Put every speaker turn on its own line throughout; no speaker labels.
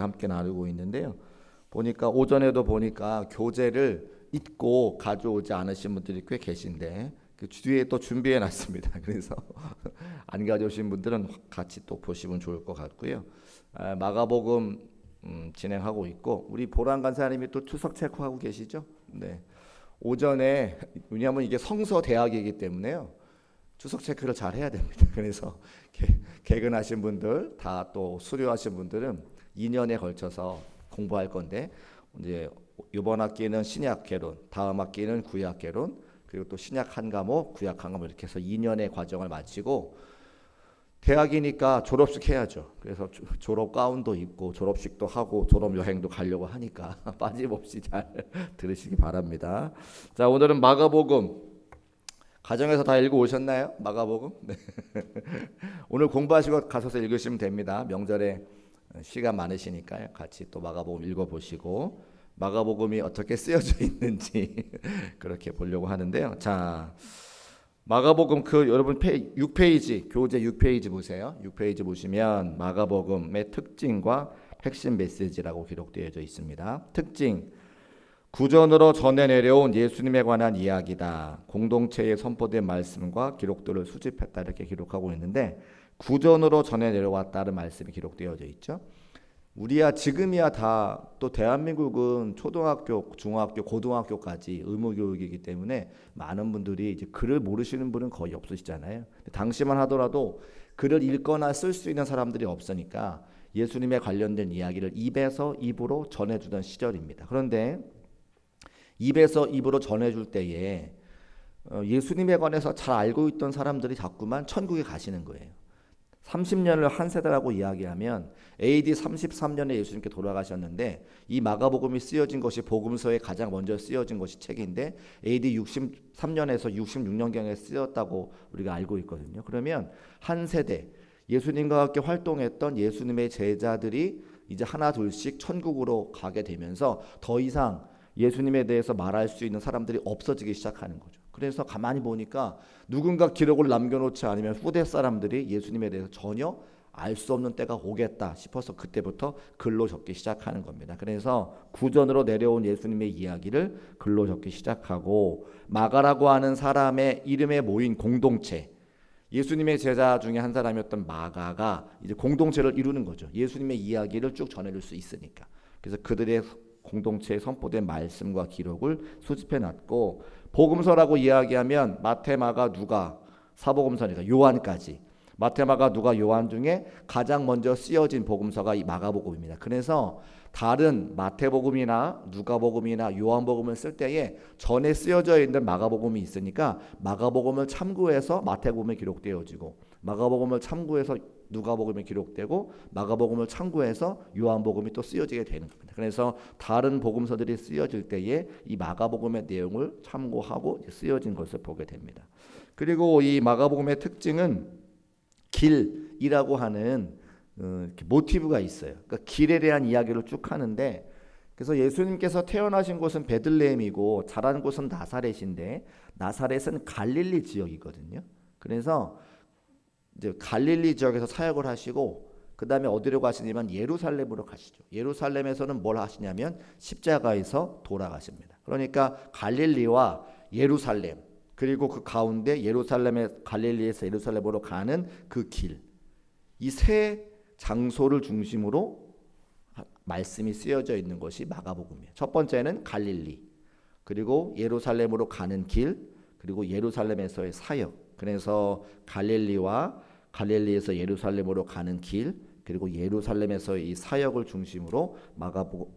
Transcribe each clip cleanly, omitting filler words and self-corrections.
함께 나누고 있는데요. 보니까 오전에도 보니까 교재를 잊고 가져오지 않으신 분들이 꽤 계신데 그 뒤에 또 준비해 놨습니다. 그래서 안 가져오신 분들은 같이 또 보시면 좋을 것 같고요. 마가복음 진행하고 있고 우리 보람 간사님이 또 추석 체크하고 계시죠? 네. 오전에 왜냐하면 이게 성서 대학이기 때문에요. 추석 체크를 잘 해야 됩니다. 그래서 개근하신 분들 다 또 수료하신 분들은 2년에 걸쳐서 공부할 건데 이제 이번 학기는 신약 개론, 다음 학기는 구약 개론, 그리고 또 신약 한 과목, 구약 한 과목 이렇게 해서 2년의 과정을 마치고 대학이니까 졸업식 해야죠. 그래서 졸업 가운도 입고 졸업식도 하고 졸업 여행도 가려고 하니까 빠짐없이 잘 들으시기 바랍니다. 자, 오늘은 마가복음 가정에서 다 읽어 오셨나요? 마가복음? 네. 오늘 공부하시고 가셔서 읽으시면 됩니다. 명절에 시간 많으시니까요. 같이 또 마가복음 읽어보시고 마가복음이 어떻게 쓰여져 있는지 그렇게 보려고 하는데요. 자, 마가복음 여러분 6페이지 교재 6페이지 보세요. 6페이지 보시면 마가복음의 특징과 핵심 메시지라고 기록되어져 있습니다. 특징 구전으로 전해 내려온 예수님에 관한 이야기다. 공동체에 선포된 말씀과 기록들을 수집했다 이렇게 기록하고 있는데 구전으로 전해 내려왔다는 말씀이 기록되어져 있죠. 우리야 지금이야 다 또 대한민국은 초등학교, 중학교, 고등학교까지 의무 교육이기 때문에 많은 분들이 이제 글을 모르시는 분은 거의 없으시잖아요. 당시만 하더라도 글을 읽거나 쓸 수 있는 사람들이 없으니까 예수님에 관련된 이야기를 입에서 입으로 전해주던 시절입니다. 그런데 입에서 입으로 전해줄 때에 예수님에 관해서 잘 알고 있던 사람들이 자꾸만 천국에 가시는 거예요. 30년을 한 세대라고 이야기하면 AD 33년에 예수님께 돌아가셨는데 이 마가복음이 쓰여진 것이 복음서에 가장 먼저 쓰여진 것이 책인데 AD 63년에서 66년경에 쓰였다고 우리가 알고 있거든요. 그러면 한 세대 예수님과 함께 활동했던 예수님의 제자들이 이제 하나 둘씩 천국으로 가게 되면서 더 이상 예수님에 대해서 말할 수 있는 사람들이 없어지기 시작하는 거죠. 그래서 가만히 보니까 누군가 기록을 남겨놓지 않으면 후대 사람들이 예수님에 대해서 전혀 알 수 없는 때가 오겠다 싶어서 그때부터 글로 적기 시작하는 겁니다. 그래서 구전으로 내려온 예수님의 이야기를 글로 적기 시작하고 마가라고 하는 사람의 이름에 모인 공동체, 예수님의 제자 중에 한 사람이었던 마가가 이제 공동체를 이루는 거죠. 예수님의 이야기를 쭉 전해줄 수 있으니까. 그래서 그들의 공동체에 선포된 말씀과 기록을 수집해 놨고 복음서라고 이야기하면 마태, 마가, 누가, 사복음서니까 요한까지 마태, 마가, 누가, 요한 중에 가장 먼저 쓰여진 복음서가 이 마가복음입니다. 그래서 다른 마태복음이나 누가복음이나 요한복음을 쓸 때에 전에 쓰여져 있는 마가복음이 있으니까 마가복음을 참고해서 마태복음에 기록되어지고 마가복음을 참고해서 누가복음에 기록되고 마가복음을 참고해서 요한복음이 또 쓰여지게 되는 겁니다. 그래서 다른 복음서들이 쓰여질 때에 이 마가복음의 내용을 참고하고 쓰여진 것을 보게 됩니다. 그리고 이 마가복음의 특징은 길이라고 하는 모티브가 있어요. 그러니까 길에 대한 이야기를 쭉 하는데 그래서 예수님께서 태어나신 곳은 베들레헴이고 자란 곳은 나사렛인데 나사렛은 갈릴리 지역이거든요. 그래서 이제 갈릴리 지역에서 사역을 하시고 그 다음에 어디로 가시냐면 예루살렘으로 가시죠. 예루살렘에서는 뭘 하시냐면 십자가에서 돌아가십니다. 그러니까 갈릴리와 예루살렘 그리고 그 가운데 갈릴리에서 예루살렘으로 가는 그 길, 이 세 장소를 중심으로 말씀이 쓰여져 있는 것이 마가복음이에요. 첫 번째는 갈릴리, 그리고 예루살렘으로 가는 길, 그리고 예루살렘에서의 사역. 그래서 갈릴리에서 예루살렘으로 가는 길, 그리고 예루살렘에서의 이 사역을 중심으로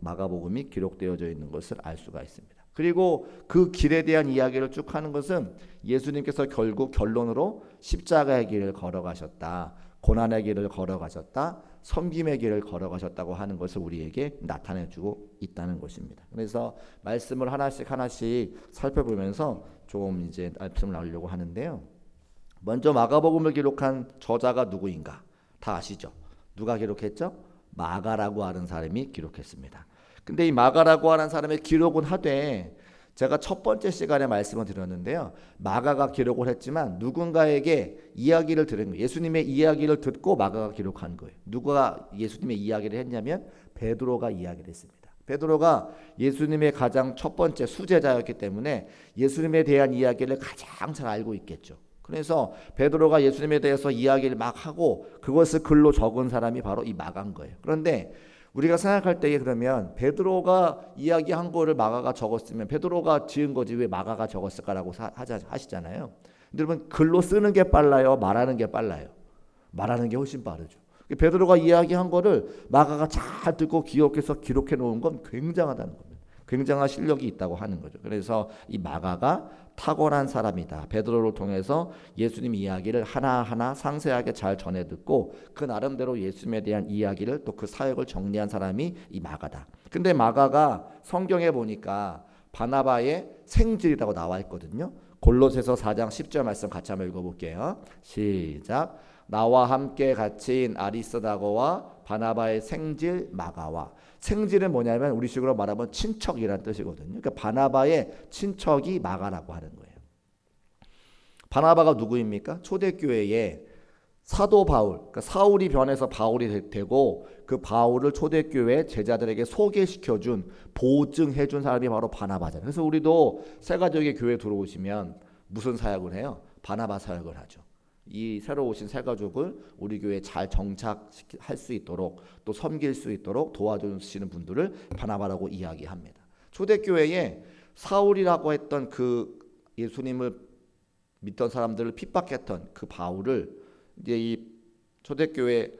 마가복음이 기록되어져 있는 것을 알 수가 있습니다. 그리고 그 길에 대한 이야기를 쭉 하는 것은 예수님께서 결국 결론으로 십자가의 길을 걸어가셨다, 고난의 길을 걸어가셨다, 섬김의 길을 걸어가셨다고 하는 것을 우리에게 나타내주고 있다는 것입니다. 그래서 말씀을 하나씩 살펴보면서 좀 이제 말씀을 나누려고 하는데요. 먼저 마가복음을 기록한 저자가 누구인가? 다 아시죠? 누가 기록했죠? 마가라고 하는 사람이 기록했습니다. 근데 이 마가라고 하는 사람의 기록은 하되 제가 첫 번째 시간에 말씀을 드렸는데요. 마가가 기록을 했지만 누군가에게 이야기를 들은 거예요. 예수님의 이야기를 듣고 마가가 기록한 거예요. 누가 예수님의 이야기를 했냐면 베드로가 이야기를 했습니다. 베드로가 예수님의 가장 첫 번째 수제자였기 때문에 예수님에 대한 이야기를 가장 잘 알고 있겠죠. 그래서 베드로가 예수님에 대해서 이야기를 막 하고 그것을 글로 적은 사람이 바로 이 마가인 거예요. 그런데 우리가 생각할 때에 그러면 베드로가 이야기한 거를 마가가 적었으면 베드로가 지은 거지 왜 마가가 적었을까라고 하시잖아요. 근데 여러분 글로 쓰는 게 빨라요? 말하는 게 빨라요? 말하는 게 훨씬 빠르죠. 베드로가 이야기한 거를 마가가 잘 듣고 기억해서 기록해 놓은 건 굉장하다는 겁니다. 굉장한 실력이 있다고 하는 거죠. 그래서 이 마가가 탁월한 사람이다. 베드로를 통해서 예수님 이야기를 하나하나 상세하게 잘 전해 듣고 그 나름대로 예수님에 대한 이야기를 또 그 사역을 정리한 사람이 이 마가다. 근데 마가가 성경에 보니까 바나바의 생질이라고 나와 있거든요. 골로새서 4장 10절 말씀 같이 한번 읽어볼게요. 시작. 나와 함께 갇힌 아리스다고와 바나바의 생질 마가와. 생질은 뭐냐면 우리식으로 말하면 친척이라는 뜻이거든요. 그러니까 바나바의 친척이 마가라고 하는 거예요. 바나바가 누구입니까? 초대교회에 사도 바울, 그러니까 사울이 변해서 바울이 되고 그 바울을 초대교회 제자들에게 소개시켜준 보증해준 사람이 바로 바나바잖아요. 그래서 우리도 새가족의 교회 들어오시면 무슨 사역을 해요? 바나바 사역을 하죠. 이 새로 오신 새 가족을 우리 교회에 잘 정착할 수 있도록 또 섬길 수 있도록 도와주시는 분들을 바나바라고 이야기합니다. 초대교회에 사울이라고 했던 그 예수님을 믿던 사람들을 핍박했던 그 바울을 이제 이 초대교회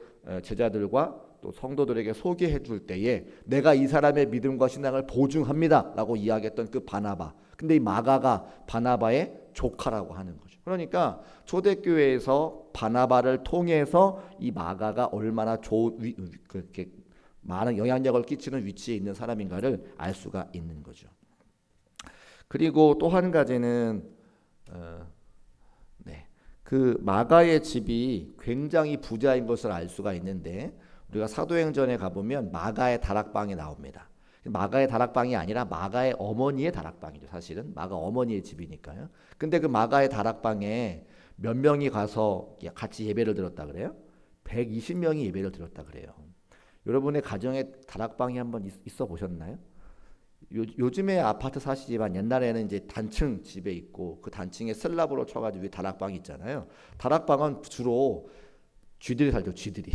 제자들과 또 성도들에게 소개해 줄 때에 내가 이 사람의 믿음과 신앙을 보증합니다라고 이야기했던 그 바나바. 근데 이 마가가 바나바의 조카라고 하는 거죠. 그러니까 초대교회에서 바나바를 통해서 이 마가가 얼마나 그렇게 많은 영향력을 끼치는 위치에 있는 사람인가를 알 수가 있는 거죠. 그리고 또 한 가지는 그 마가의 집이 굉장히 부자인 것을 알 수가 있는데 우리가 사도행전에 가보면 마가의 다락방이 나옵니다. 마가의 다락방이 아니라 마가의 어머니의 다락방이죠. 사실은 마가 어머니의 집이니까요. 근데 그 마가의 다락방에 몇 명이 가서 같이 예배를 드렸다 그래요? 120명이 예배를 드렸다 그래요. 여러분의 가정에 다락방이 한번 있어 보셨나요? 요즘에 아파트 사시지만 옛날에는 이제 단층 집에 있고 그 단층에 슬랍으로 쳐가지고 다락방이 있잖아요. 다락방은 주로 쥐들이 살죠. 쥐들이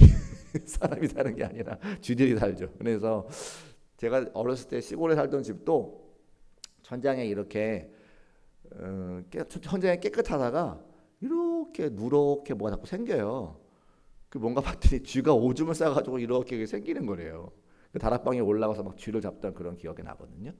사람이 사는 게 아니라 쥐들이 살죠. 그래서 제가 어렸을 때 시골에 살던 집도 천장에 이렇게 천장이 깨끗하다가 이렇게 누렇게 뭐가 자꾸 생겨요. 그 뭔가 봤더니 쥐가 오줌을 싸가지고 이렇게 생기는 거래요. 그 다락방에 올라가서 막 쥐를 잡던 그런 기억이 나거든요.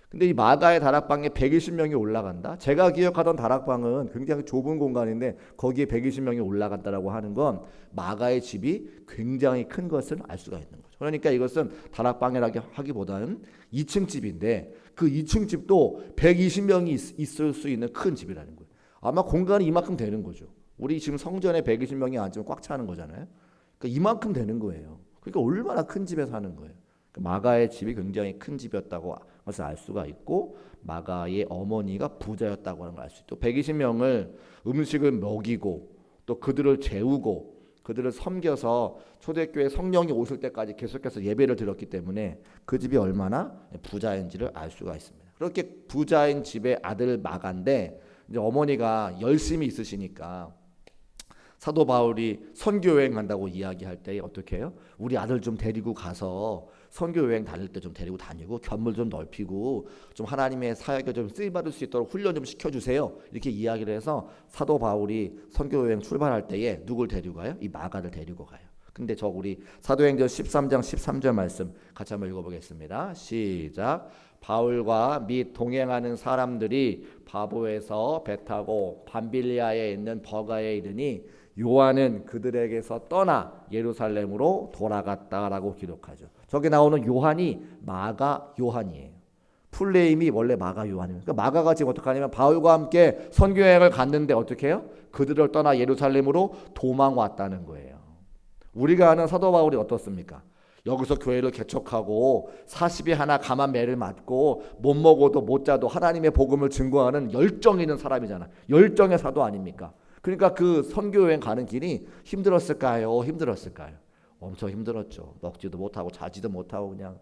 근데 이 마가의 다락방에 120명이 올라간다. 제가 기억하던 다락방은 굉장히 좁은 공간인데 거기에 120명이 올라간다라고 하는 건 마가의 집이 굉장히 큰 것을 알 수가 있는 거죠. 그러니까 이것은 다락방이라고 하기보다는 2층 집인데 그 2층 집도 120명이 있을 수 있는 큰 집이라는 거예요. 아마 공간이 이만큼 되는 거죠. 우리 지금 성전에 120명이 앉으면 꽉 차는 거잖아요. 그러니까 이만큼 되는 거예요. 그러니까 얼마나 큰 집에 사는 거예요. 마가의 집이 굉장히 큰 집이었다고 것을 알 수가 있고 마가의 어머니가 부자였다고 하는 걸 알 수 있고 120명을 음식을 먹이고 또 그들을 재우고 그들을 섬겨서 초대교회 성령이 오실 때까지 계속해서 예배를 드렸기 때문에 그 집이 얼마나 부자인지를 알 수가 있습니다. 그렇게 부자인 집의 아들 마가인데 이제 어머니가 열심히 있으시니까 사도 바울이 선교 여행 간다고 이야기할 때 어떻게 해요? 우리 아들 좀 데리고 가서 선교 여행 다닐 때 좀 데리고 다니고 견물 좀 넓히고 좀 하나님의 사역에 좀 쓰임 받을 수 있도록 훈련 좀 시켜주세요. 이렇게 이야기를 해서 사도 바울이 선교 여행 출발할 때에 누굴 데리고 가요? 이 마가를 데리고 가요. 근데 저 우리 사도행전 13장 13절 말씀 같이 한번 읽어보겠습니다. 시작. 바울과 및 동행하는 사람들이 바보에서 배 타고 밤빌리아에 있는 버가에 이르니 요한은 그들에게서 떠나 예루살렘으로 돌아갔다라고 기록하죠. 저기 나오는 요한이 마가 요한이에요. 풀네임이 원래 마가 요한입니다. 그러니까 마가가 지금 어떻게 하냐면 바울과 함께 선교여행을 갔는데 어떻게 해요? 그들을 떠나 예루살렘으로 도망왔다는 거예요. 우리가 아는 사도 바울이 어떻습니까? 여기서 교회를 개척하고 40이 하나 감한 매를 맞고 못 먹어도 못 자도 하나님의 복음을 증거하는 열정 있는 사람이잖아. 열정의 사도 아닙니까? 그러니까 그 선교여행 가는 길이 힘들었을까요? 힘들었을까요? 엄청 힘들었죠. 먹지도 못하고 자지도 못하고 그냥.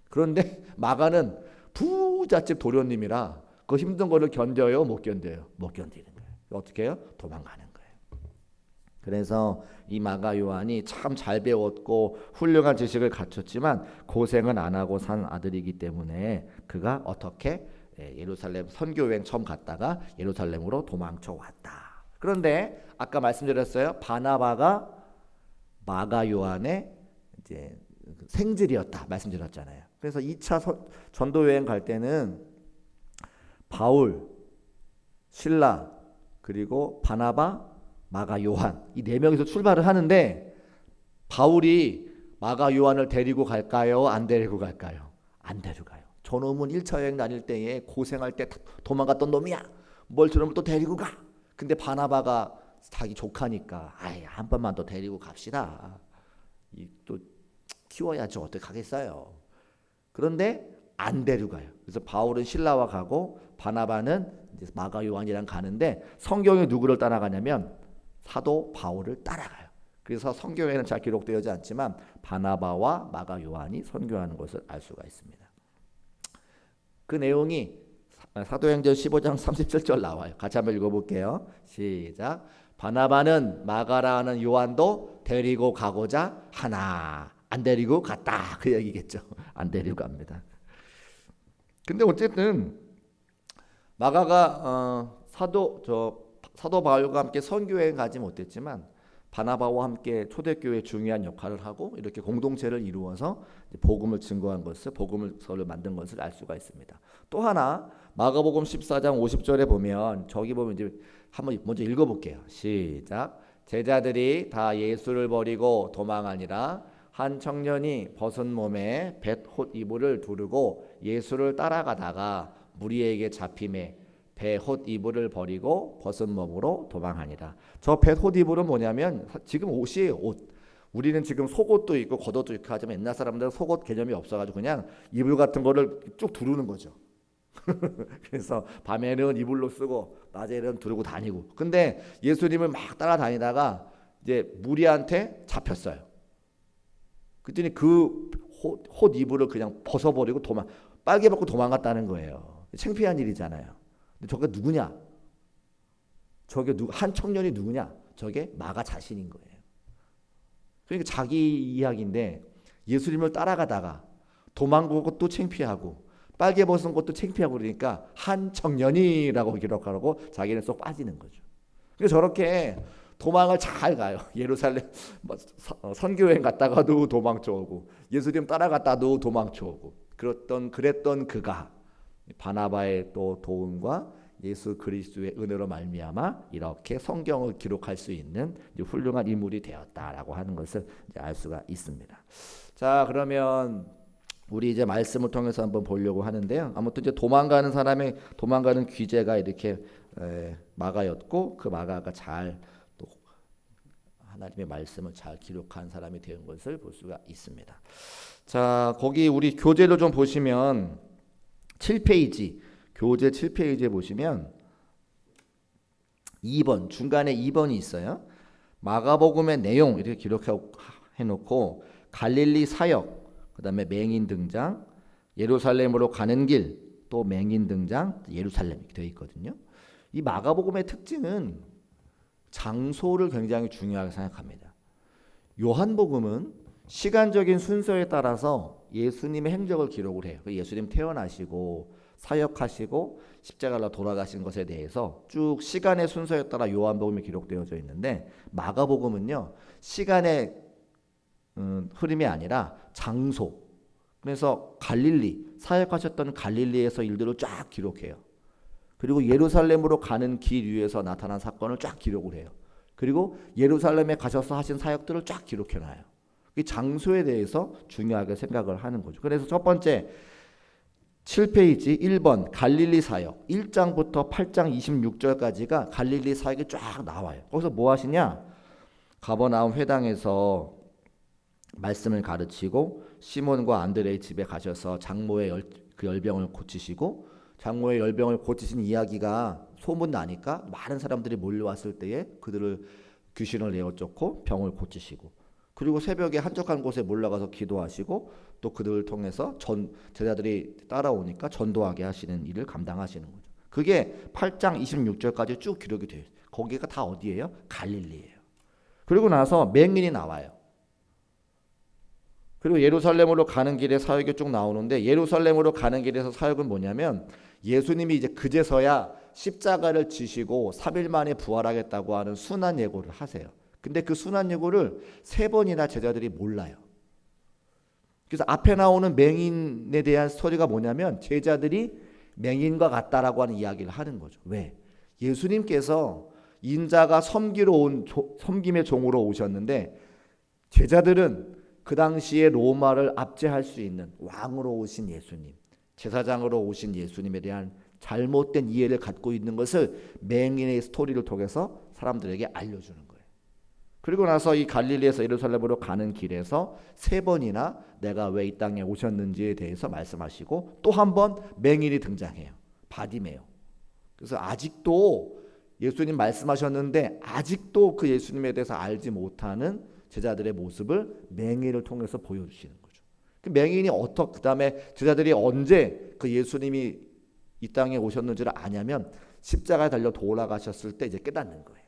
그런데 마가는 부잣집 도련님이라 그 힘든 거를 견뎌요? 못 견뎌요? 못 견디는 거예요. 어떻게 해요? 도망가는 거예요. 그래서 이 마가 요한이 참 잘 배웠고 훌륭한 지식을 갖췄지만 고생은 안 하고 산 아들이기 때문에 그가 어떻게 예루살렘 선교여행 처음 갔다가 예루살렘으로 도망쳐 왔다. 그런데 아까 말씀드렸어요. 바나바가 마가 요한의 이제 생질이었다 말씀드렸잖아요. 그래서 2차 전도 여행 갈 때는 바울, 실라, 그리고 바나바, 마가 요한 이 네 명이서 출발을 하는데 바울이 마가 요한을 데리고 갈까요? 안 데리고 갈까요? 안 데려가요. 저놈은 1차 여행 다닐 때에 고생할 때 도망갔던 놈이야. 뭘 저놈을 또 데리고 가. 근데 바나바가 자기 조카니까 아이 한 번만 더 데리고 갑시다. 또 키워야죠. 어떻게 가겠어요. 그런데 안 데려가요. 그래서 바울은 실라와 가고 바나바는 이제 마가 요한이랑 가는데 성경에 누구를 따라가냐면 사도 바울을 따라가요. 그래서 성경에는 잘 기록되어지 않지만 바나바와 마가 요한이 선교하는 것을 알 수가 있습니다. 그 내용이 사도행전 15장 37절 나와요. 같이 한번 읽어볼게요. 시작. 바나바는 마가라 하는 요한도 데리고 가고자 하나 안 데리고 갔다. 그 얘기겠죠. 안 데리고 갑니다. 근데 어쨌든 마가가 사도 바울과 함께 선교여행 가지 못했지만 바나바와 함께 초대교회의 중요한 역할을 하고 이렇게 공동체를 이루어서 복음을 증거한 것을 복음서를 만든 것을 알 수가 있습니다. 또 하나 마가복음 14장 50절에 보면 저기 보면 이제 한번 먼저 읽어볼게요. 시작. 제자들이 다 예수를 버리고 도망하니라. 한 청년이 벗은 몸에 벳톳 이불을 두르고 예수를 따라가다가 무리에게 잡힘에 벳톳 이불을 버리고 벗은 몸으로 도망하니라. 저 벳톳 이불은 뭐냐면 지금 옷이에요. 옷. 우리는 지금 속옷도 있고 겉옷도 있고 하지만 옛날 사람들은 속옷 개념이 없어가지고 그냥 이불 같은 거를 쭉 두르는 거죠. 그래서 밤에는 이불로 쓰고 낮에는 두르고 다니고. 근데 예수님을 막 따라다니다가 이제 무리한테 잡혔어요. 그랬더니 그 옷 이불을 그냥 벗어버리고 빨개 벗고 도망갔다는 거예요. 창피한 일이잖아요. 근데 저게 누구냐? 한 청년이 누구냐? 저게 마가 자신인 거예요. 그러니까 자기 이야기인데 예수님을 따라가다가 도망간 것도 창피하고 빨개 벗은 것도 창피하고 그러니까 한 청년이라고 기록하고 자기는 쏙 빠지는 거죠. 그래서 저렇게 도망을 잘 가요. 예루살렘 선교여행 갔다가도 도망쳐 오고 예수님 따라갔다도 도망쳐 오고 그랬던 그가 바나바의 또 도움과 예수 그리스도의 은혜로 말미암아 이렇게 성경을 기록할 수 있는 훌륭한 인물이 되었다라고 하는 것을 이제 알 수가 있습니다. 자, 그러면 우리 이제 말씀을 통해서 한번 보려고 하는데요. 아무튼 이제 도망가는 귀재가 이렇게 마가였고 그 마가가 잘 또 하나님의 말씀을 잘 기록한 사람이 된 것을 볼 수가 있습니다. 자, 거기 우리 교재를 좀 보시면 7페이지 교재 7페이지에 보시면 2번 중간에 2번이 있어요. 마가복음의 내용 이렇게 기록해 놓고 갈릴리 사역, 그다음에 맹인 등장, 예루살렘으로 가는 길, 또 맹인 등장, 예루살렘 이렇게 되어 있거든요. 이 마가복음의 특징은 장소를 굉장히 중요하게 생각합니다. 요한복음은 시간적인 순서에 따라서 예수님의 행적을 기록을 해요. 예수님 태어나시고 사역하시고 십자가로 돌아가신 것에 대해서 쭉 시간의 순서에 따라 요한복음이 기록되어져 있는데 마가복음은요 시간의 흐름이 아니라 장소. 그래서 갈릴리 사역하셨던 갈릴리에서 일들을 쫙 기록해요. 그리고 예루살렘으로 가는 길 위에서 나타난 사건을 쫙 기록을 해요. 그리고 예루살렘에 가셔서 하신 사역들을 쫙 기록해놔요. 이 장소에 대해서 중요하게 생각을 하는 거죠. 그래서 첫 번째 7페이지 1번 갈릴리 사역 1장부터 8장 26절까지가 갈릴리 사역이 쫙 나와요. 거기서 뭐 하시냐? 가버나움 회당에서 말씀을 가르치고 시몬과 안드레의 집에 가셔서 장모의 그 열병을 고치시고, 장모의 열병을 고치신 이야기가 소문 나니까 많은 사람들이 몰려왔을 때에 그들을 귀신을 내어 쫓고 병을 고치시고, 그리고 새벽에 한적한 곳에 몰려가서 기도하시고, 또 그들을 통해서 제자들이 따라오니까 전도하게 하시는 일을 감당하시는 거죠. 그게 8장 26절까지 쭉 기록이 돼요. 거기가 다 어디예요? 갈릴리예요. 그리고 나서 맹인이 나와요. 그리고 예루살렘으로 가는 길에 사역이 쭉 나오는데, 예루살렘으로 가는 길에서 사역은 뭐냐면, 예수님이 이제 그제서야 십자가를 지시고 3일 만에 부활하겠다고 하는 순환 예고를 하세요. 근데 그 순환 예고를 3번이나 제자들이 몰라요. 그래서 앞에 나오는 맹인에 대한 스토리가 뭐냐면, 제자들이 맹인과 같다라고 하는 이야기를 하는 거죠. 왜? 예수님께서 인자가 섬김의 종으로 오셨는데, 제자들은 그 당시에 로마를 압제할 수 있는 왕으로 오신 예수님, 제사장으로 오신 예수님에 대한 잘못된 이해를 갖고 있는 것을 맹인의 스토리를 통해서 사람들에게 알려주는 거예요. 그리고 나서 이 갈릴리에서 예루살렘으로 가는 길에서 3번이나 내가 왜 이 땅에 오셨는지에 대해서 말씀하시고, 또 한 번 맹인이 등장해요. 바디메오. 그래서 아직도 예수님 말씀하셨는데 아직도 그 예수님에 대해서 알지 못하는 제자들의 모습을 맹인을 통해서 보여주시는 거죠. 그 맹인이 그 다음에 제자들이 언제 그 예수님이 이 땅에 오셨는지를 아냐면, 십자가에 달려 돌아가셨을 때 이제 깨닫는 거예요.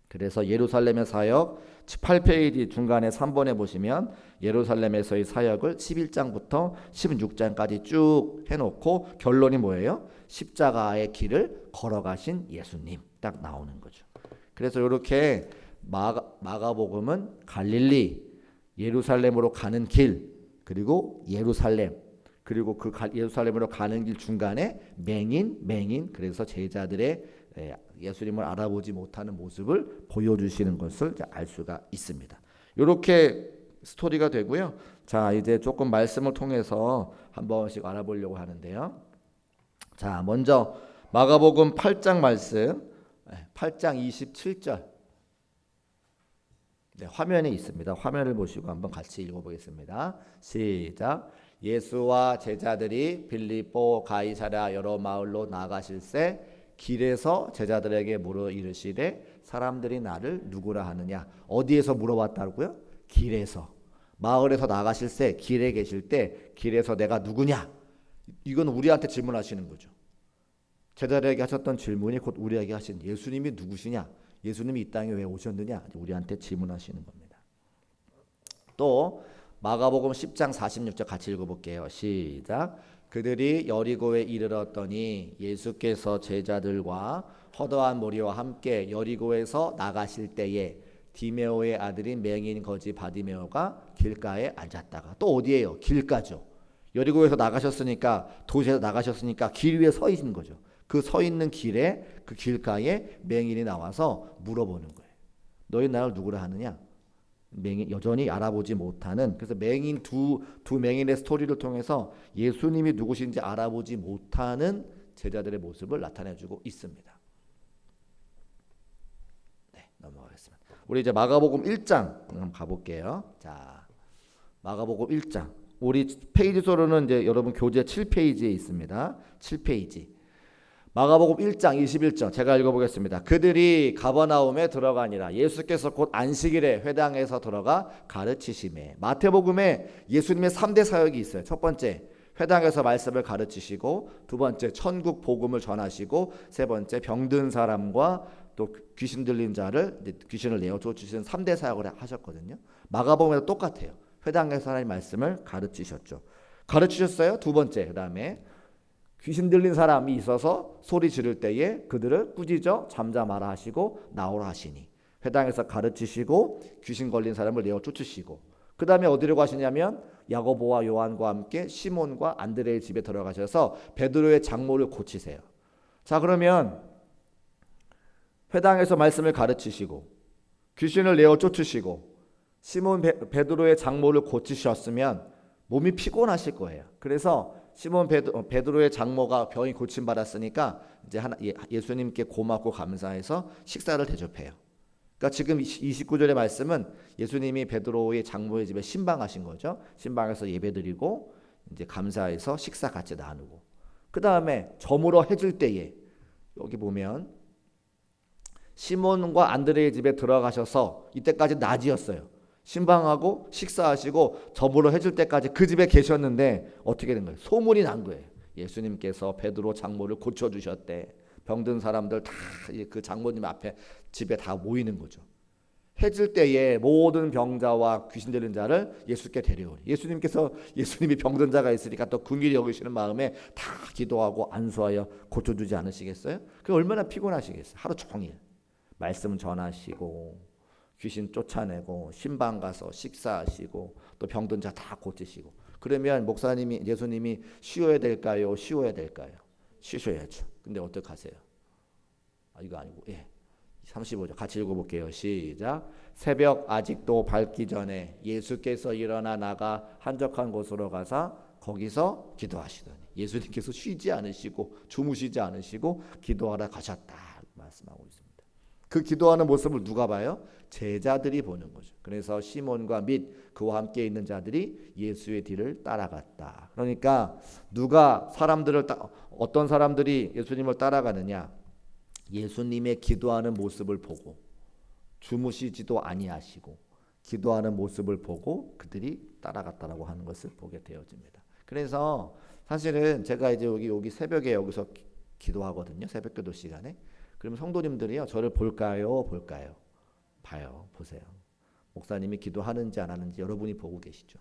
그래서 예루살렘의 사역 8페이지 중간에 3번에 보시면 예루살렘에서의 사역을 11장부터 16장까지 쭉 해놓고 결론이 뭐예요? 십자가의 길을 걸어가신 예수님 딱 나오는 거죠. 그래서 이렇게 마가복음은 갈릴리, 예루살렘으로 가는 길, 그리고 예루살렘, 그리고 그 예루살렘으로 가는 길 중간에 맹인, 그래서 제자들의 예수님을 알아보지 못하는 모습을 보여주시는 것을 알 수가 있습니다. 이렇게 스토리가 되고요. 자, 이제 조금 말씀을 통해서 한 번씩 알아보려고 하는데요. 자, 먼저 마가복음 8장 말씀, 8장 27절. 네, 화면에 있습니다. 화면을 보시고 한번 같이 읽어보겠습니다. 시작. 예수와 제자들이 빌립보 가이사랴 여러 마을로 나가실새 길에서 제자들에게 물어 이르시되 사람들이 나를 누구라 하느냐. 어디에서 물어봤다고요? 길에서. 마을에서 나가실새 길에 계실 때 길에서 내가 누구냐? 이건 우리한테 질문하시는 거죠. 제자들에게 하셨던 질문이 곧 우리에게 하신 예수님이 누구시냐? 예수님이 이 땅에 왜 오셨느냐? 우리한테 질문하시는 겁니다. 또 마가복음 10장 46절 같이 읽어볼게요. 시작. 그들이 여리고에 이르렀더니 예수께서 제자들과 허다한 무리와 함께 여리고에서 나가실 때에 디메오의 아들인 맹인 거지 바디메오가 길가에 앉았다가. 또 어디예요? 길가죠. 여리고에서 나가셨으니까, 도시에서 나가셨으니까 길 위에 서 있는 거죠. 그 서 있는 길에, 그 길가에 맹인이 나와서 물어보는 거예요. 너희 나를 누구라 하느냐? 맹인, 여전히 알아보지 못하는, 그래서 맹인 두 맹인의 스토리를 통해서 예수님이 누구신지 알아보지 못하는 제자들의 모습을 나타내주고 있습니다. 네, 넘어가겠습니다. 우리 이제 마가복음 1장 한번 가볼게요. 자, 마가복음 1장. 우리 페이지 수로는 이제 여러분 교재 7페이지에 있습니다. 7페이지. 마가복음 1장 21절 제가 읽어보겠습니다. 그들이 가버나움에 들어가니라. 예수께서 곧 안식일에 회당에서 들어가 가르치시매. 마태복음에 예수님의 3대 사역이 있어요. 첫 번째, 회당에서 말씀을 가르치시고, 두 번째, 천국 복음을 전하시고, 세 번째, 병든 사람과 또 귀신 들린 자를, 귀신을 내어 쫓으시는 3대 사역을 하셨거든요. 마가복음에도 똑같아요. 회당에서 하나님 말씀을 가르치셨죠. 가르치셨어요. 두 번째, 그 다음에 귀신 들린 사람이 있어서 소리 지를 때에 그들을 꾸짖어 잠잠하라 하시고 나오라 하시니. 회당에서 가르치시고 귀신 걸린 사람을 내어 쫓으시고, 그 다음에 어디로 가시냐면 야고보와 요한과 함께 시몬과 안드레의 집에 들어가셔서 베드로의 장모를 고치세요. 자, 그러면 회당에서 말씀을 가르치시고 귀신을 내어 쫓으시고 시몬 베드로의 장모를 고치셨으면 몸이 피곤하실 거예요. 그래서 시몬 베드로의 장모가 병이 고침받았으니까 이제 예수님께 고맙고 감사해서 식사를 대접해요. 그러니까 지금 29절의 말씀은 예수님이 베드로의 장모의 집에 신방하신 거죠. 신방에서 예배드리고 이제 감사해서 식사 같이 나누고, 그 다음에 저물어 해질 때에 여기 보면 시몬과 안드레의 집에 들어가셔서, 이때까지 낮이었어요. 신방하고 식사하시고 저물어 해질 때까지 그 집에 계셨는데 어떻게 된 거예요? 소문이 난 거예요. 예수님께서 베드로 장모를 고쳐주셨대. 병든 사람들 다 그 장모님 앞에 집에 다 모이는 거죠. 해질 때에 모든 병자와 귀신 들린 자를 예수께 데려오니, 예수님이 병든 자가 있으니까 또 긍휼히 여기시는 마음에 다 기도하고 안수하여 고쳐주지 않으시겠어요? 그 얼마나 피곤하시겠어요. 하루 종일 말씀 전하시고 귀신 쫓아내고 신방 가서 식사하시고 또 병든 자 다 고치시고. 그러면 예수님이 쉬어야 될까요? 쉬어야 될까요? 쉬셔야죠. 근데 어떡하세요? 이거 아니고, 35절 같이 읽어볼게요. 시작. 새벽 아직도 밝기 전에 예수께서 일어나 나가 한적한 곳으로 가사 거기서 기도하시더니, 예수님께서 쉬지 않으시고 주무시지 않으시고 기도하러 가셨다 말씀하고 있습니다. 그 기도하는 모습을 누가 봐요? 제자들이 보는 거죠. 그래서 시몬과 및 그와 함께 있는 자들이 예수의 뒤를 따라갔다. 그러니까 어떤 사람들이 예수님을 따라가느냐? 예수님의 기도하는 모습을 보고 주무시지도 아니하시고 기도하는 모습을 보고 그들이 따라갔다라고 하는 것을 보게 되어집니다. 그래서 사실은 제가 이제 여기 새벽에 여기서 기도하거든요. 새벽기도 시간에. 그러면 성도님들이요, 저를 볼까요? 봐요. 보세요. 목사님이 기도하는지 안 하는지 여러분이 보고 계시죠.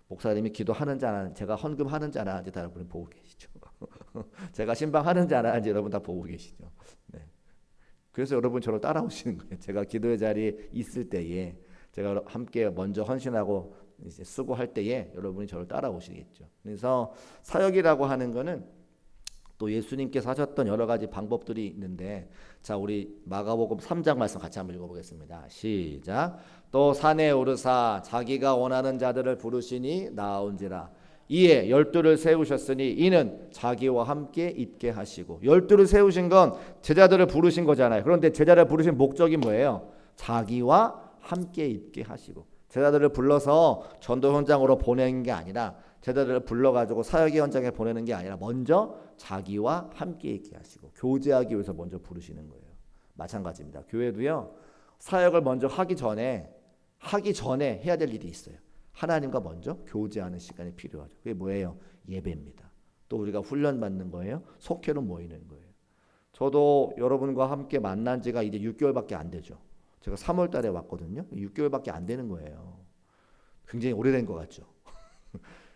목사님이 기도하는지 안 하는지, 제가 헌금하는지 안 하는지 다 여러분이 보고 계시죠. 제가 신방하는지 안 하는지 여러분 다 보고 계시죠. 네. 그래서 여러분 저를 따라오시는 거예요. 제가 기도의 자리에 있을 때에, 제가 함께 먼저 헌신하고 이제 수고할 때에 여러분이 저를 따라오시겠죠. 그래서 사역이라고 하는 거는 또 예수님께서 하셨던 여러 가지 방법들이 있는데, 자, 우리 마가복음 3장 말씀 같이 한번 읽어보겠습니다. 시작. 또 산에 오르사 자기가 원하는 자들을 부르시니 나온지라. 이에 12를 세우셨으니 이는 자기와 함께 있게 하시고. 12를 세우신 건 제자들을 부르신 거잖아요. 그런데 제자를 부르신 목적이 뭐예요? 자기와 함께 있게 하시고. 제자들을 불러서 전도 현장으로 보내는 게 아니라, 제자들을 불러가지고 사역의 현장에 보내는 게 아니라 먼저 자기와 함께 있게 하시고 교제하기 위해서 먼저 부르시는 거예요. 마찬가지입니다. 교회도요, 사역을 먼저 하기 전에 해야 될 일이 있어요. 하나님과 먼저 교제하는 시간이 필요하죠. 그게 뭐예요? 예배입니다. 또 우리가 훈련받는 거예요. 속회로 모이는 거예요. 저도 여러분과 함께 만난 지가 이제 6개월밖에 안 되죠. 제가 3월 달에 왔거든요. 6개월밖에 안 되는 거예요. 굉장히 오래된 것 같죠.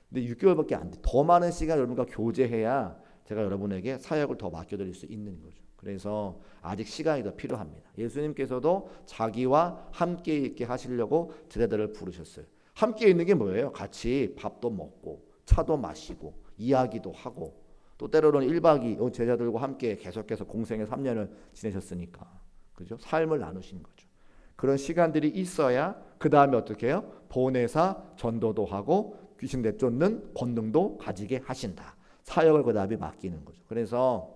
근데 6개월밖에 안 돼. 더 많은 시간 여러분과 교제해야 제가 여러분에게 사역을 더 맡겨드릴 수 있는 거죠. 그래서 아직 시간이 더 필요합니다. 예수님께서도 자기와 함께 있게 하시려고 제자들을 부르셨어요. 함께 있는 게 뭐예요? 같이 밥도 먹고 차도 마시고 이야기도 하고, 또 때로는 1박 2일 제자들과 함께 계속해서 공생의 3년을 지내셨으니까, 그죠? 삶을 나누신 거죠. 그런 시간들이 있어야 그 다음에 어떻게 해요? 보내사 전도도 하고 귀신 내쫓는 권능도 가지게 하신다. 사역을 그 다음에 맡기는 거죠. 그래서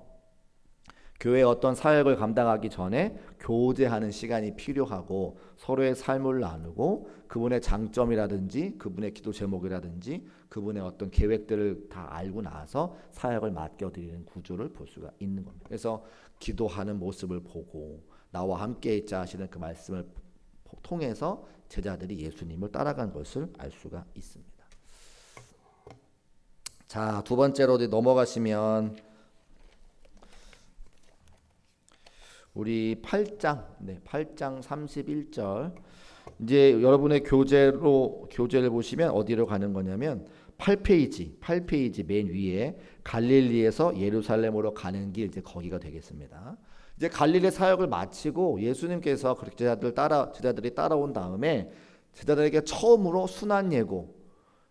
교회의 어떤 사역을 감당하기 전에 교제하는 시간이 필요하고, 서로의 삶을 나누고 그분의 장점이라든지 그분의 기도 제목이라든지 그분의 어떤 계획들을 다 알고 나서 사역을 맡겨드리는 구조를 볼 수가 있는 겁니다. 그래서 기도하는 모습을 보고 나와 함께 있자 하시는 그 말씀을 통해서 제자들이 예수님을 따라간 것을 알 수가 있습니다. 자, 두 번째로 넘어가시면 우리 8장 31절. 이제 여러분의 교재를 보시면 어디로 가는 거냐면 8페이지 맨 위에 갈릴리에서 예루살렘으로 가는 길, 이제 거기가 되겠습니다. 이제 갈릴리 사역을 마치고 예수님께서 그렇게 제자들이 따라온 다음에 제자들에게 처음으로 순환 예고,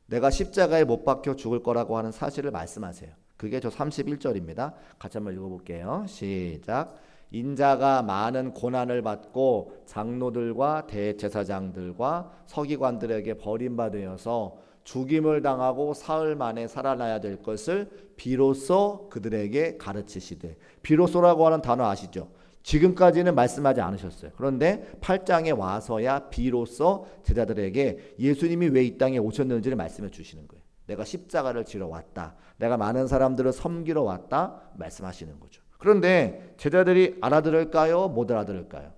내가 십자가에 못 박혀 죽을 거라고 하는 사실을 말씀하세요. 그게 저 31절입니다. 같이 한번 읽어볼게요. 시작. 인자가 많은 고난을 받고 장로들과 대제사장들과 서기관들에게 버림받으여서 죽임을 당하고 사흘 만에 살아나야 될 것을 비로소 그들에게 가르치시되. 비로소라고 하는 단어 아시죠? 지금까지는 말씀하지 않으셨어요. 그런데 8장에 와서야 비로소 제자들에게 예수님이 왜 이 땅에 오셨는지를 말씀해 주시는 거예요. 내가 십자가를 지러 왔다. 내가 많은 사람들을 섬기러 왔다. 말씀하시는 거죠. 그런데 제자들이 알아들을까요? 못 알아들을까요?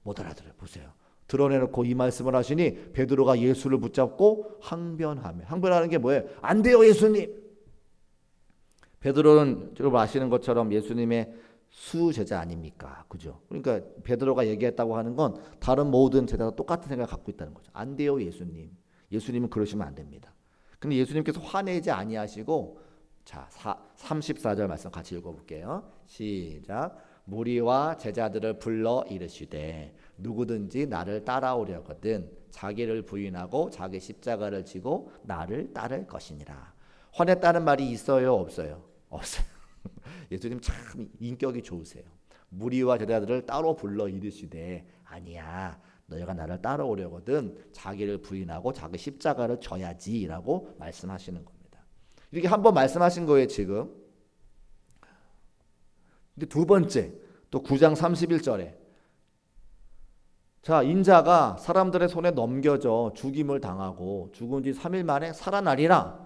못 알아들어요. 보세요. 드러내놓고 이 말씀을 하시니 베드로가 예수를 붙잡고 항변하며, 항변하는 게 뭐예요? 안 돼요, 예수님. 베드로는 여러분 아시는 것처럼 예수님의 수제자 아닙니까? 그죠? 그러니까 베드로가 얘기했다고 하는 건 다른 모든 제자가 똑같은 생각을 갖고 있다는 거죠. 안 돼요, 예수님. 예수님은 그러시면 안 됩니다. 근데 예수님께서 화내지 아니하시고, 자, 34절 말씀 같이 읽어볼게요. 시작. 무리와 제자들을 불러 이르시되 누구든지 나를 따라오려거든 자기를 부인하고 자기 십자가를 지고 나를 따를 것이니라. 화냈다는 말이 있어요, 없어요? 없어요. 예수님 참 인격이 좋으세요. 무리와 제자들을 따로 불러 이르시되 아니야, 너희가 나를 따라오려거든 자기를 부인하고 자기 십자가를 져야지라고 말씀하시는 겁니다. 이렇게 한번 말씀하신 거예요, 지금. 근데 두 번째, 또 9장 31절에 자, 인자가 사람들의 손에 넘겨져 죽임을 당하고 죽은 지 3일 만에 살아나리라.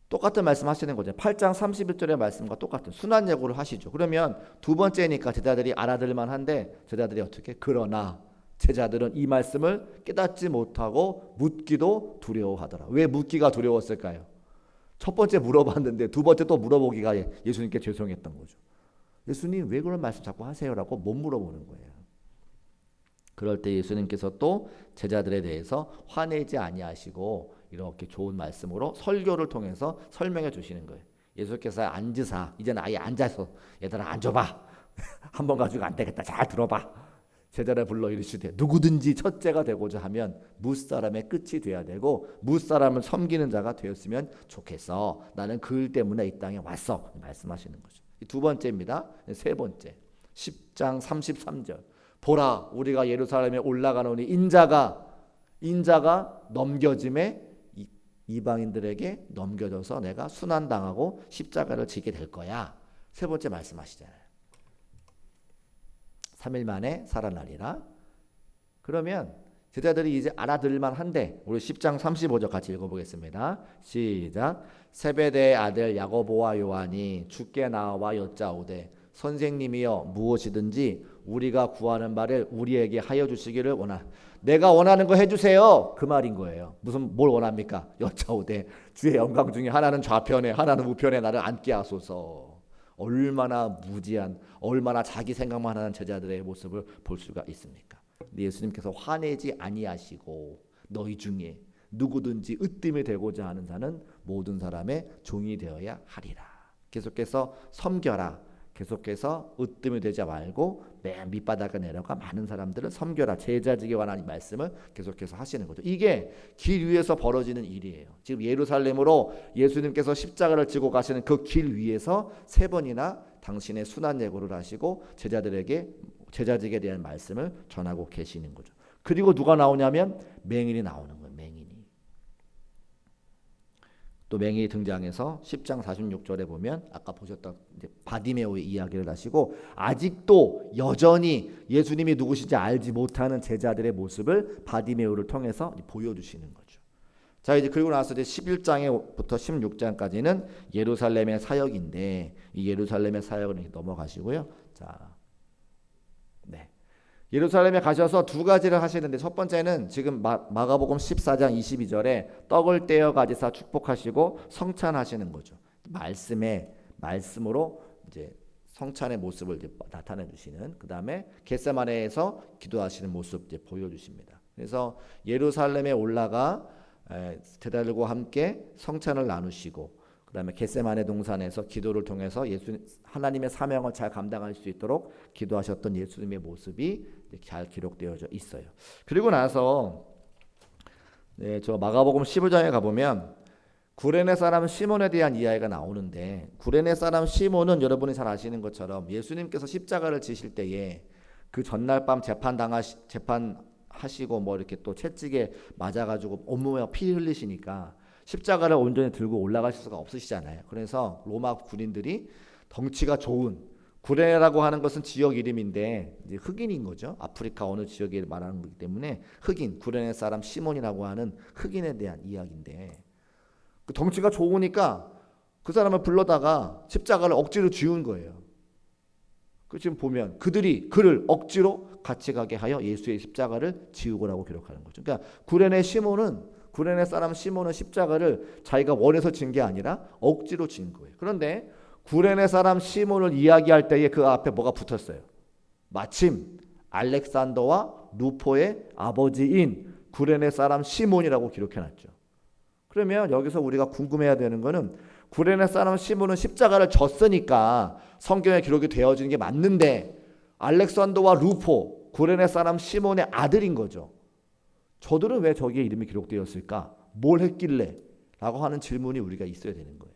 똑같은 말씀 하시는 거죠. 8장 31절의 말씀과 똑같은 순환 예고를 하시죠. 그러면 두 번째니까 제자들이 알아들을 만한데 제자들이 어떻게? 그러나 제자들은 이 말씀을 깨닫지 못하고 묻기도 두려워하더라. 왜 묻기가 두려웠을까요? 첫 번째 물어봤는데 두 번째 또 물어보기가 예수님께 죄송했던 거죠. 예수님 왜 그런 말씀 자꾸 하세요라고 못 물어보는 거예요. 그럴 때 예수님께서 또 제자들에 대해서 화내지 아니하시고 이렇게 좋은 말씀으로 설교를 통해서 설명해 주시는 거예요. 예수께서 앉으사, 이제는 아예 앉아서 얘들아 앉아봐. 한 번 가지고 안 되겠다. 잘 들어봐. 제자를 불러 이르시되 누구든지 첫째가 되고자 하면 무사람의 끝이 돼야 되고 무사람을 섬기는 자가 되었으면 좋겠어. 나는 그 일 때문에 이 땅에 왔어. 말씀하시는 거죠. 두 번째입니다. 세 번째 10장 33절 보라 우리가 예루살렘에 올라가노니 인자가 넘겨짐에 이방인들에게 넘겨져서 내가 순환당하고 십자가를 지게 될 거야. 세 번째 말씀하시잖아요. 3일 만에 살아나리라. 그러면 제자들이 이제 알아들을만 한데 우리 10장 35절 같이 읽어보겠습니다. 시작. 세베대의 아들 야고보와 요한이 주께 나와 여짜오되 선생님이여 무엇이든지 우리가 구하는 바를 우리에게 하여 주시기를 내가 원하는 거 해주세요. 그 말인 거예요. 뭘 원합니까? 여짜오되 주의 영광 중에 하나는 좌편에 하나는 우편에 나를 앉게 하소서. 얼마나 무지한, 얼마나 자기 생각만 하는 제자들의 모습을 볼 수가 있습니까? 예수님께서 화내지 아니하시고 너희 중에 누구든지 으뜸이 되고자 하는 자는 모든 사람의 종이 되어야 하리라. 계속해서 섬겨라. 계속해서 으뜸이 되지 말고 맨 밑바닥에 내려가 많은 사람들을 섬겨라. 제자직에 관한 이 말씀을 계속해서 하시는 거죠. 이게 길 위에서 벌어지는 일이에요. 지금 예루살렘으로 예수님께서 십자가를 지고 가시는 그 길 위에서 세 번이나 당신의 순환 예고를 하시고 제자들에게 제자직에 대한 말씀을 전하고 계시는 거죠. 그리고 누가 나오냐면 맹인이 나오는 거예요. 맹인이. 또 맹인이 등장해서 10장 46절에 보면 아까 보셨던 이제 바디메오의 이야기를 하시고 아직도 여전히 예수님이 누구신지 알지 못하는 제자들의 모습을 바디메오를 통해서 보여주시는 거죠. 자, 이제 그리고 나서 이제 11장부터 16장까지는 예루살렘의 사역인데 이 예루살렘의 사역을 넘어가시고요. 자, 네. 예루살렘에 가셔서 두 가지를 하시는데 첫 번째는 지금 마가복음 14장 22절에 떡을 떼어 가지사 축복하시고 성찬하시는 거죠. 말씀으로 이제 성찬의 모습을 이제 나타내 주시는. 그다음에 겟세마네에서 기도하시는 모습 이제 보여 주십니다. 그래서 예루살렘에 올라가 제자들과 함께 성찬을 나누시고 그다음에 겟세마네 동산에서 기도를 통해서 하나님의 사명을 잘 감당할 수 있도록 기도하셨던 예수님의 모습이 잘 기록되어져 있어요. 그리고 나서 저 마가복음 15장에 가보면 구레네 사람 시몬에 대한 이야기가 나오는데 구레네 사람 시몬은 여러분이 잘 아시는 것처럼 예수님께서 십자가를 지실 때에 그 전날 밤 재판하시고 뭐 이렇게 또 채찍에 맞아가지고 온몸에 피 흘리시니까 십자가를 온전히 들고 올라가실 수가 없으시잖아요. 그래서 로마 군인들이 덩치가 좋은 구레네라고 하는 것은 지역 이름인데 이제 흑인인 거죠. 아프리카 어느 지역에 말하는 거기 때문에 흑인, 구레네 사람 시몬이라고 하는 흑인에 대한 이야기인데 그 덩치가 좋으니까 그 사람을 불러다가 십자가를 억지로 지운 거예요. 그 지금 보면 그들이 그를 억지로 같이 가게 하여 예수의 십자가를 지우고라고 기록하는 거죠. 그러니까 구레네 사람 시몬은 십자가를 자기가 원해서 진 게 아니라 억지로 진 거예요. 그런데 구레네 사람 시몬을 이야기할 때에 그 앞에 뭐가 붙었어요? 마침 알렉산더와 루포의 아버지인 구레네 사람 시몬이라고 기록해놨죠. 그러면 여기서 우리가 궁금해야 되는 거는 구레네 사람 시몬은 십자가를 졌으니까 성경에 기록이 되어지는 게 맞는데 알렉산더와 루포, 구레네 사람 시몬의 아들인 거죠. 저들은 왜 저기에 이름이 기록되었을까? 뭘 했길래? 라고 하는 질문이 우리가 있어야 되는 거예요.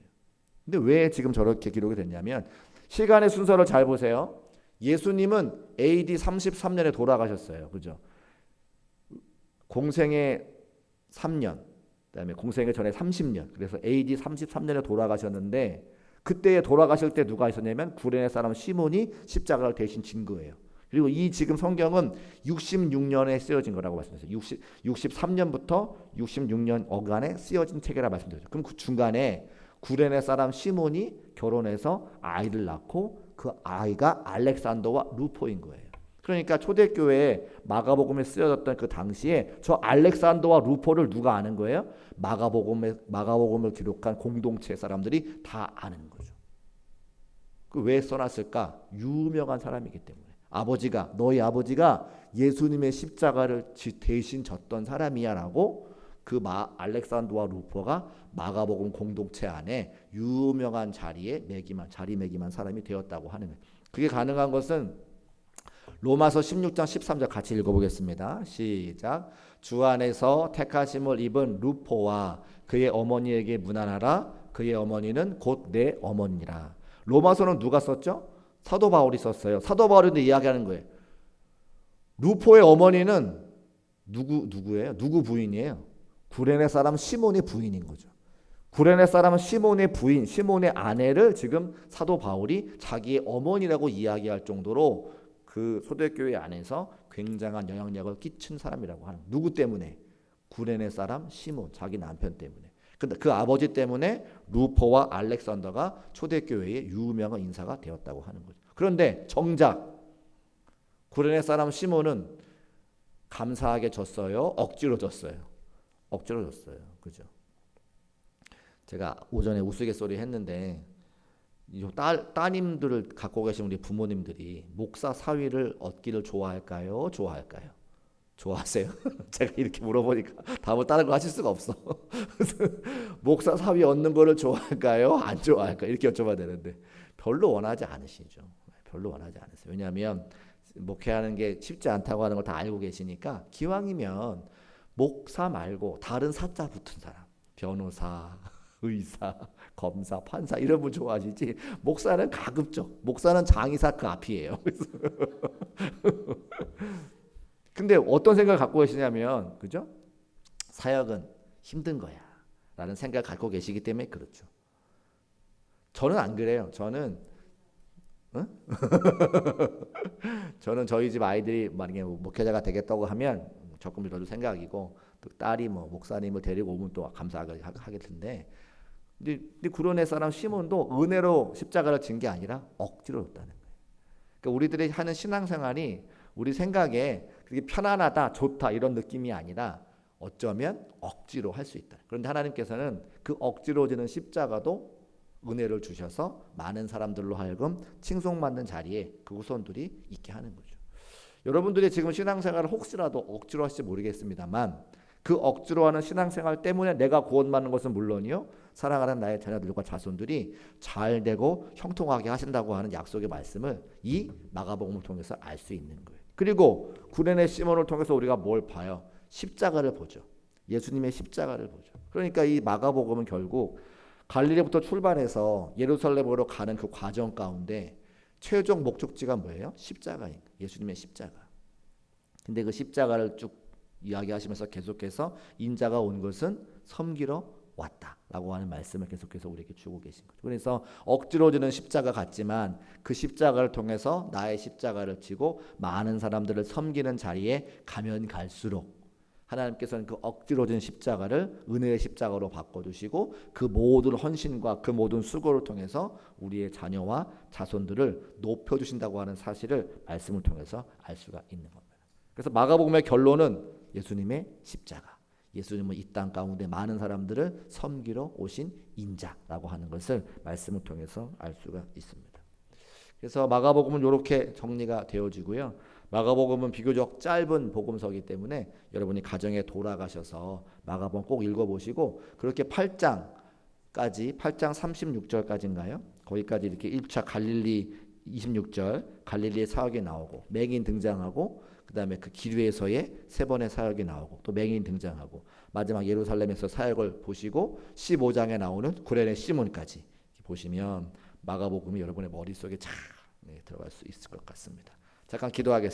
근데 왜 지금 저렇게 기록이 됐냐면 시간의 순서를 잘 보세요. 예수님은 AD 33년에 돌아가셨어요. 그죠? 공생애 3년, 그다음에 공생애 전에 30년. 그래서 AD 33년에 돌아가셨는데 그때 돌아가실 때 누가 있었냐면 구레네 사람 시몬이 십자가를 대신 진 거예요. 그리고 이 지금 성경은 66년에 쓰여진 거라고 말씀드렸어요. 63년부터 66년 어간에 쓰여진 책이라 말씀드렸죠. 그럼 그 중간에 구레네 사람 시몬이 결혼해서 아이를 낳고 그 아이가 알렉산더와 루포인 거예요. 그러니까 초대교회에 마가복음에 쓰여졌던 그 당시에 저 알렉산더와 루포를 누가 아는 거예요? 마가복음을 기록한 공동체 사람들이 다 아는 거죠. 그 왜 써놨을까? 유명한 사람이기 때문에. 너희 아버지가 예수님의 십자가를 대신 졌던 사람이야라고 그 알렉산더와 루포가 마가복음 공동체 안에 유명한 자리매김한 사람이 되었다고 하는 거예요. 그게 가능한 것은 로마서 16장 13절 같이 읽어보겠습니다. 시작. 주 안에서 택하심을 입은 루포와 그의 어머니에게 문안하라. 그의 어머니는 곧 내 어머니라. 로마서는 누가 썼죠? 사도 바울이 썼어요. 사도 바울인데 이야기하는 거예요. 루포의 어머니는 누구예요? 누구 부인이에요? 구레네 사람 시몬의 부인인 거죠. 구레네 사람은 시몬의 부인, 시몬의 아내를 지금 사도 바울이 자기의 어머니라고 이야기할 정도로 그 초대교회 안에서 굉장한 영향력을 끼친 사람이라고 하는. 누구 때문에? 구레네 사람 시몬, 자기 남편 때문에. 근데 그 아버지 때문에 루포와 알렉산더가 초대교회의 유명한 인사가 되었다고 하는 거죠. 그런데 정작 구레네 사람 시몬은 감사하게 졌어요? 억지로 졌어요? 억지로 졌어요. 그죠? 제가 오전에 우스갯소리 했는데 따님들을 갖고 계신 우리 부모님들이 목사 사위를 얻기를 좋아할까요? 좋아하세요? 제가 이렇게 물어보니까 답을 다른 거 하실 수가 없어. 목사 사위 얻는 거를 좋아할까요? 안 좋아할까요? 이렇게 여쭤봐야 되는데 별로 원하지 않으시죠. 별로 원하지 않으세요. 왜냐하면 목회하는 게 쉽지 않다고 하는 걸 다 알고 계시니까 기왕이면 목사 말고 다른 사자 붙은 사람, 변호사, 의사, 검사, 판사 이런 분 좋아하시지 목사는 가급적, 목사는 장의사 그 앞이에요. 근데 어떤 생각을 갖고 계시냐면 그죠? 사역은 힘든 거야 라는 생각을 갖고 계시기 때문에 그렇죠. 저는 안 그래요. 저는 저희 집 아이들이 만약에 목회자가 되겠다고 하면 조금 들어줄 생각이고 또 딸이 목사님을 데리고 오면 또 감사하게 하게 텐데 근데 구레네 사람 시몬도 은혜로 십자가를 진 게 아니라 억지로 졌다는 거예요. 그러니까 우리들이 하는 신앙생활이 우리 생각에 그게 편안하다, 좋다 이런 느낌이 아니라 어쩌면 억지로 할 수 있다. 그런데 하나님께서는 그 억지로 지는 십자가도 은혜를 주셔서 많은 사람들로 하여금 칭송받는 자리에 그 후손들이 있게 하는 거죠. 여러분들이 지금 신앙생활을 혹시라도 억지로 하실지 모르겠습니다만 그 억지로 하는 신앙생활 때문에 내가 구원받는 것은 물론이요. 사랑하는 나의 자녀들과 자손들이 잘 되고 형통하게 하신다고 하는 약속의 말씀을 이 마가복음을 통해서 알 수 있는 거예요. 그리고 구레네 시몬을 통해서 우리가 뭘 봐요? 십자가를 보죠. 예수님의 십자가를 보죠. 그러니까 이 마가복음은 결국 갈릴리부터 출발해서 예루살렘으로 가는 그 과정 가운데 최종 목적지가 뭐예요? 십자가인 예수님의 십자가. 근데 그 십자가를 쭉 이야기하시면서 계속해서 인자가 온 것은 섬기러 왔다라고 하는 말씀을 계속해서 우리에게 주고 계신 거죠. 그래서 억지로 지는 십자가 같지만 그 십자가를 통해서 나의 십자가를 지고 많은 사람들을 섬기는 자리에 가면 갈수록 하나님께서는 그 억지로 진 십자가를 은혜의 십자가로 바꿔주시고 그 모든 헌신과 그 모든 수고를 통해서 우리의 자녀와 자손들을 높여주신다고 하는 사실을 말씀을 통해서 알 수가 있는 겁니다. 그래서 마가복음의 결론은 예수님의 십자가, 예수님은 이 땅 가운데 많은 사람들을 섬기러 오신 인자라고 하는 것을 말씀을 통해서 알 수가 있습니다. 그래서 마가복음은 이렇게 정리가 되어지고요. 마가복음은 비교적 짧은 복음서이기 때문에 여러분이 가정에 돌아가셔서 마가복음 꼭 읽어보시고 그렇게 8장 36절까지인가요? 거기까지 이렇게 1차 갈릴리 26절 갈릴리의 사역이 나오고 맹인 등장하고 그 다음에 그 기류에서의 세 번의 사역이 나오고 또 맹인 등장하고 마지막 예루살렘에서 사역을 보시고 15장에 나오는 구레네 시몬까지 보시면 마가복음이 여러분의 머릿속에 잘 들어갈 수 있을 것 같습니다. 잠깐 기도하겠습니다.